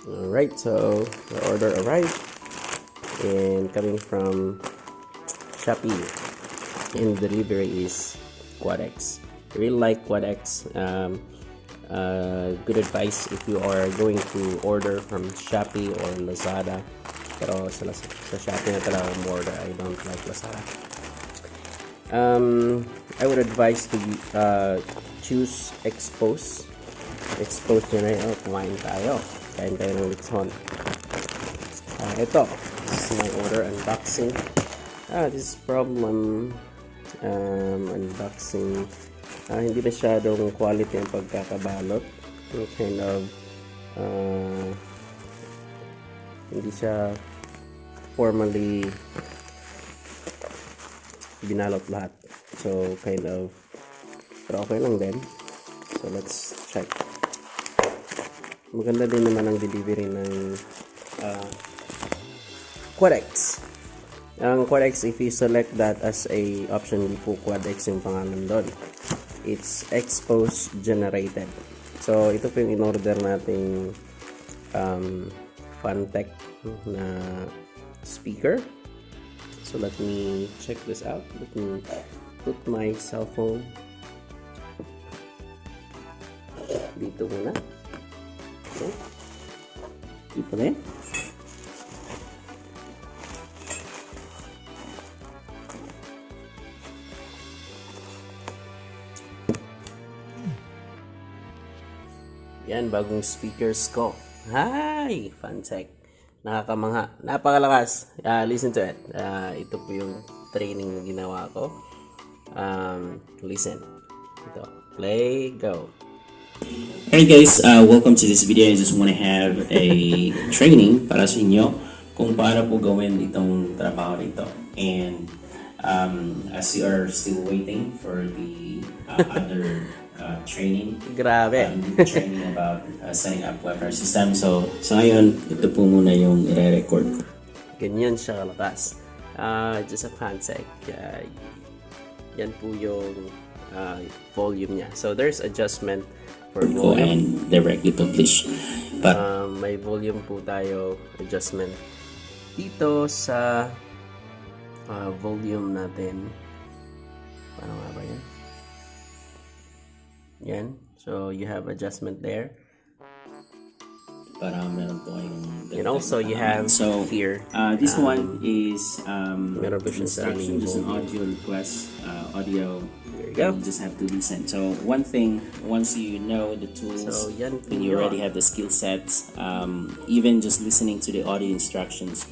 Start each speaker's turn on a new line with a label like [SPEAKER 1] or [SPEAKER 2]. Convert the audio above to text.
[SPEAKER 1] Alright, so the order arrived and coming from Shopee, and delivery is Quadex. I really like Quadex. Good advice if you are going to order from Shopee or Lazada. Pero sa Shopee na talaga order. I don't like Lazada. I would advise to choose expose. Expose nyo na yun. Kumain tayo. Kain tayo ng lechon. Ito. This is my order unboxing. This is problem unboxing. Hindi masyadong quality ang pagkakabalot. Kind of hindi siya formally binalot lahat. So kind of, pero okay lang din. So let's check. Maganda din naman ang delivery ng Quadex. Ang Quadex, if you select that as a option, hindi po Quadex yung pangalan doon. It's expose generated. So ito po yung in-order nating fantech na speaker. So let me check this out. Let me put my cell phone dito muna. Okay. Dito rin. Yan, bagong speakers ko. Hi! Fantech. Nakakamangha. Napakalakas. Listen to it. Ito po yung training na ginawa ko. Listen. Ito. Play, go.
[SPEAKER 2] Hey guys, welcome to this video. I just want to have a training para sa inyo kung paano po gawin itong trabaho nito. And as you are still waiting for the other training,
[SPEAKER 1] Grabe.
[SPEAKER 2] training about setting up webinar system. So ngayon, ito po muna yung i-record ko.
[SPEAKER 1] Ganyan siya kalakas. Just a fantech. Yan po yung volume niya. So there's adjustment for
[SPEAKER 2] Go
[SPEAKER 1] volume.
[SPEAKER 2] and directly publish. But
[SPEAKER 1] May volume po tayo adjustment dito sa volume natin. Paano nga ba yan? Yan. So you have adjustment there.
[SPEAKER 2] para meron po kayong
[SPEAKER 1] And also you have here.
[SPEAKER 2] This one is
[SPEAKER 1] meron po siya sa
[SPEAKER 2] instruction, just an audio request, audio.
[SPEAKER 1] There you go.
[SPEAKER 2] You just have to listen. So one thing, once you know the tools,
[SPEAKER 1] So, yan po
[SPEAKER 2] and you
[SPEAKER 1] yun.
[SPEAKER 2] already have the skill sets, even just listening to the audio instructions,